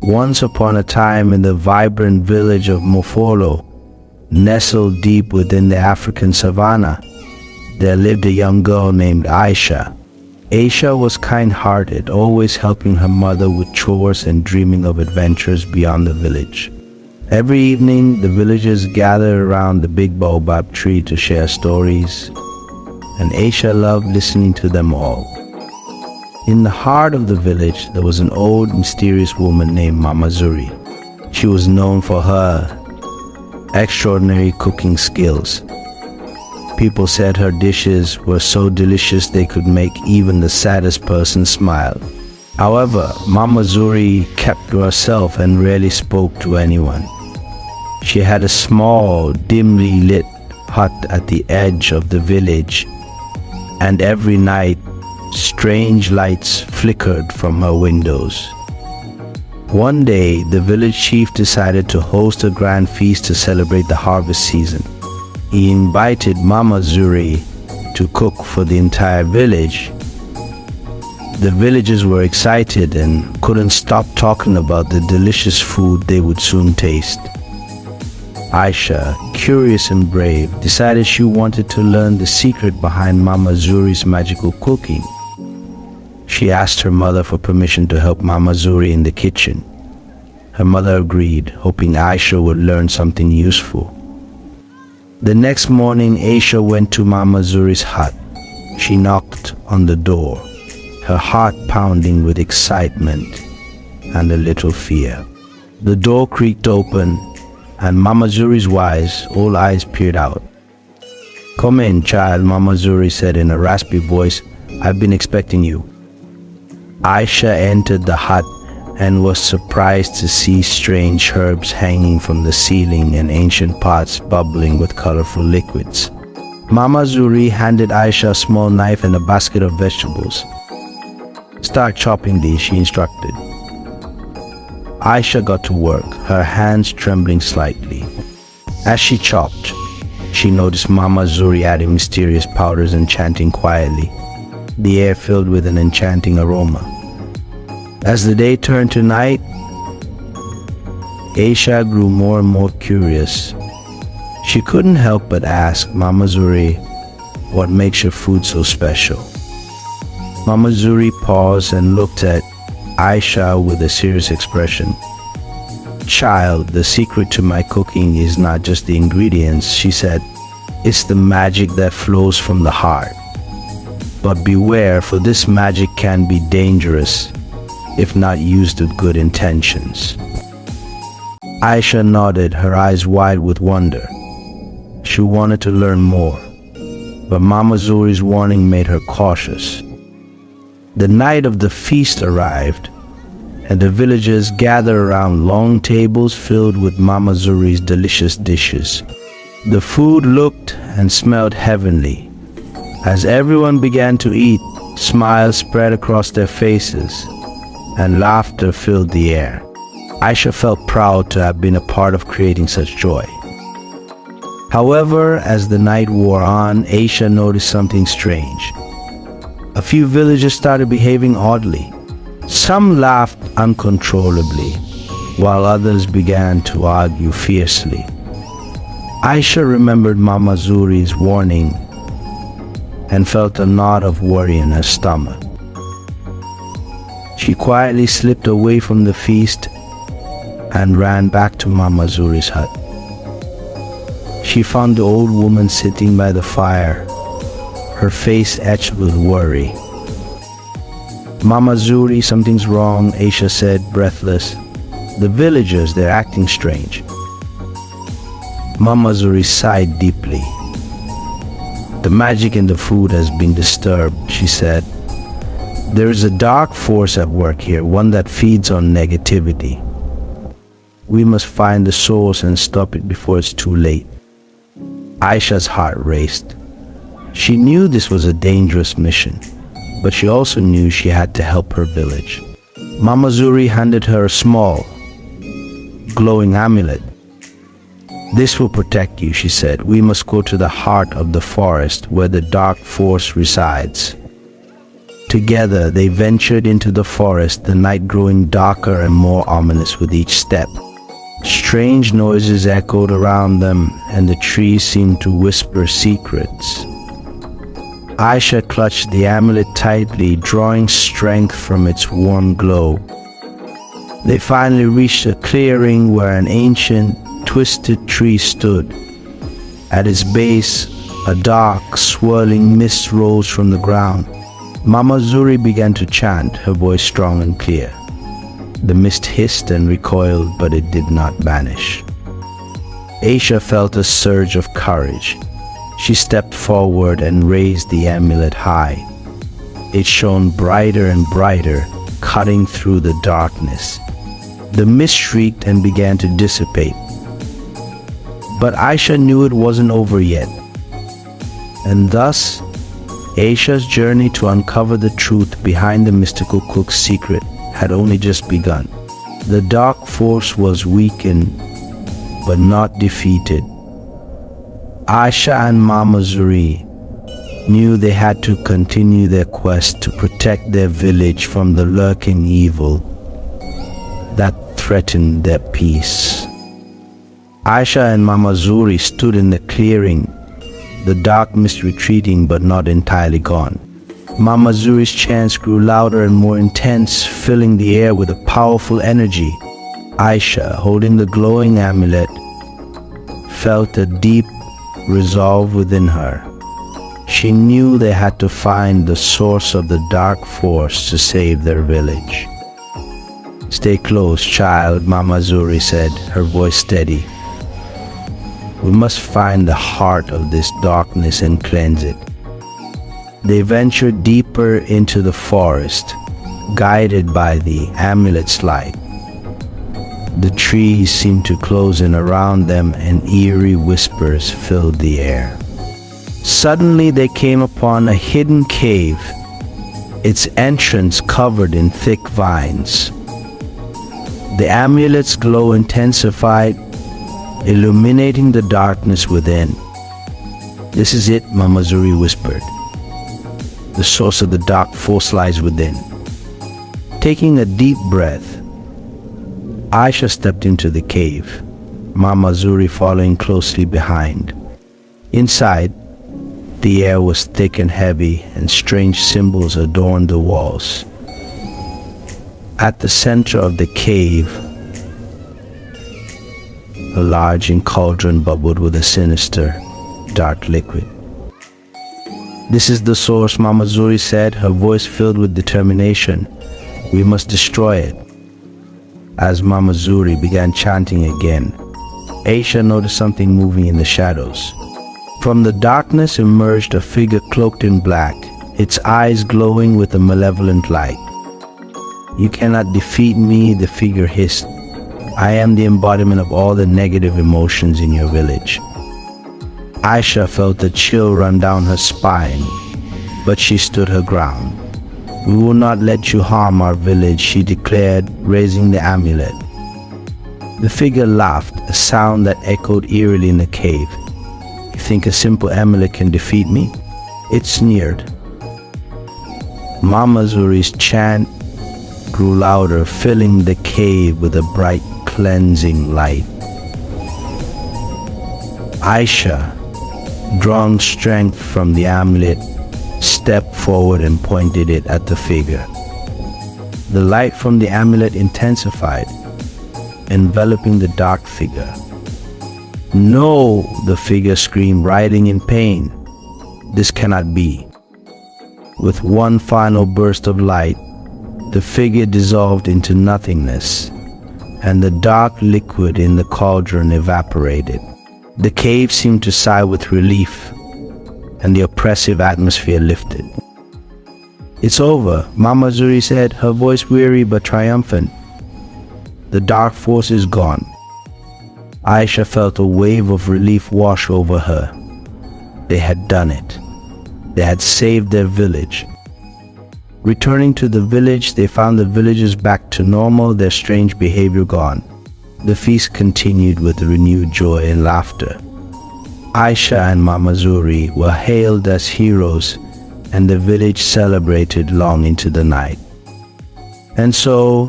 Once upon a time, in the vibrant village of Mofolo, nestled deep within the African savannah, there lived a young girl named Aisha. Aisha was kind-hearted, always helping her mother with chores and dreaming of adventures beyond the village. Every evening, the villagers gathered around the big baobab tree to share stories, and Aisha loved listening to them all. In the heart of the village, there was an old, mysterious woman named Mama Zuri. She was known for her extraordinary cooking skills. People said her dishes were so delicious they could make even the saddest person smile. However, Mama Zuri kept to herself and rarely spoke to anyone. She had a small, dimly lit hut at the edge of the village, and every night, strange lights flickered from her windows. One day, the village chief decided to host a grand feast to celebrate the harvest season. He invited Mama Zuri to cook for the entire village. The villagers were excited and couldn't stop talking about the delicious food they would soon taste. Aisha, curious and brave, decided she wanted to learn the secret behind Mama Zuri's magical cooking. She asked her mother for permission to help Mama Zuri in the kitchen. Her mother agreed, hoping Aisha would learn something useful. The next morning, Aisha went to Mama Zuri's hut. She knocked on the door, her heart pounding with excitement and a little fear. The door creaked open, and Mama Zuri's wise old eyes peered out. "Come in, child," Mama Zuri said in a raspy voice. "I've been expecting you." Aisha entered the hut and was surprised to see strange herbs hanging from the ceiling and ancient pots bubbling with colorful liquids. Mama Zuri handed Aisha a small knife and a basket of vegetables. "Start chopping these," she instructed. Aisha got to work, her hands trembling slightly. As she chopped, she noticed Mama Zuri adding mysterious powders and chanting quietly, the air filled with an enchanting aroma. As the day turned to night, Aisha grew more and more curious. She couldn't help but ask Mama Zuri, "What makes your food so special?" Mama Zuri paused and looked at Aisha with a serious expression. "Child, the secret to my cooking is not just the ingredients," she said. "It's the magic that flows from the heart. But beware, for this magic can be dangerous if not used with good intentions." Aisha nodded, her eyes wide with wonder. She wanted to learn more, but Mama Zuri's warning made her cautious. The night of the feast arrived, and the villagers gathered around long tables filled with Mama Zuri's delicious dishes. The food looked and smelled heavenly. As everyone began to eat, smiles spread across their faces, and laughter filled the air. Aisha felt proud to have been a part of creating such joy. However, as the night wore on, Aisha noticed something strange. A few villagers started behaving oddly. Some laughed uncontrollably, while others began to argue fiercely. Aisha remembered Mama Zuri's warning and felt a knot of worry in her stomach. She quietly slipped away from the feast and ran back to Mama Zuri's hut. She found the old woman sitting by the fire, her face etched with worry. "Mama Zuri, something's wrong," Aisha said, breathless. "The villagers, they're acting strange." Mama Zuri sighed deeply. "The magic in the food has been disturbed," she said. "There is a dark force at work here, one that feeds on negativity. We must find the source and stop it before it's too late." Aisha's heart raced. She knew this was a dangerous mission, but she also knew she had to help her village. Mama Zuri handed her a small, glowing amulet. "This will protect you," she said. "We must go to the heart of the forest where the dark force resides." Together they ventured into the forest, the night growing darker and more ominous with each step. Strange noises echoed around them, and the trees seemed to whisper secrets. Aisha clutched the amulet tightly, drawing strength from its warm glow. They finally reached a clearing where an ancient, twisted tree stood. At its base, a dark, swirling mist rose from the ground. Mama Zuri began to chant, her voice strong and clear. The mist hissed and recoiled, but it did not vanish. Aisha felt a surge of courage. She stepped forward and raised the amulet high. It shone brighter and brighter, cutting through the darkness. The mist shrieked and began to dissipate. But Aisha knew it wasn't over yet. And thus, Aisha's journey to uncover the truth behind the mystical cook's secret had only just begun. The dark force was weakened, but not defeated. Aisha and Mama Zuri knew they had to continue their quest to protect their village from the lurking evil that threatened their peace. Aisha and Mama Zuri stood in the clearing, the dark mist retreating but not entirely gone. Mama Zuri's chants grew louder and more intense, filling the air with a powerful energy. Aisha, holding the glowing amulet, felt a deep resolve within her. She knew they had to find the source of the dark force to save their village. "Stay close, child," Mama Zuri said, her voice steady. "We must find the heart of this darkness and cleanse it." They ventured deeper into the forest, guided by the amulet's light. The trees seemed to close in around them, and eerie whispers filled the air. Suddenly they came upon a hidden cave, its entrance covered in thick vines. The amulet's glow intensified, illuminating the darkness within. "This is it," Mama Zuri whispered. "The source of the dark force lies within." Taking a deep breath, Aisha stepped into the cave, Mama Zuri following closely behind. Inside, the air was thick and heavy, and strange symbols adorned the walls. At the center of the cave, a large cauldron bubbled with a sinister, dark liquid. "This is the source," Mama Zuri said, her voice filled with determination. "We must destroy it." As Mama Zuri began chanting again, Aisha noticed something moving in the shadows. From the darkness emerged a figure cloaked in black, its eyes glowing with a malevolent light. "You cannot defeat me," the figure hissed. "I am the embodiment of all the negative emotions in your village." Aisha felt a chill run down her spine, but she stood her ground. "We will not let you harm our village," she declared, raising the amulet. The figure laughed, a sound that echoed eerily in the cave. "You think a simple amulet can defeat me?" it sneered. Mama Zuri's chant grew louder, filling the cave with a bright, cleansing light. Aisha, drawing strength from the amulet, stepped forward and pointed it at the figure. The light from the amulet intensified, enveloping the dark figure. "No!" the figure screamed, writhing in pain. "This cannot be." With one final burst of light, the figure dissolved into nothingness, and the dark liquid in the cauldron evaporated. The cave seemed to sigh with relief, and the oppressive atmosphere lifted. "It's over," Mama Zuri said, her voice weary but triumphant. "The dark force is gone." Aisha felt a wave of relief wash over her. They had done it. They had saved their village. Returning to the village, they found the villagers back to normal, their strange behavior gone. The feast continued with renewed joy and laughter. Aisha and Mama Zuri were hailed as heroes, and the village celebrated long into the night. And so,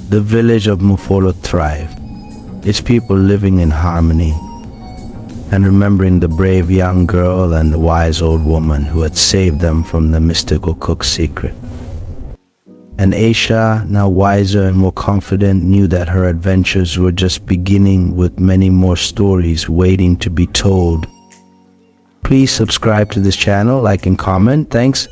the village of Mofolo thrived, its people living in harmony, and remembering the brave young girl and the wise old woman who had saved them from the mystical cook's secret. And Aisha, now wiser and more confident, knew that her adventures were just beginning, with many more stories waiting to be told. Please subscribe to this channel, like and comment. Thanks.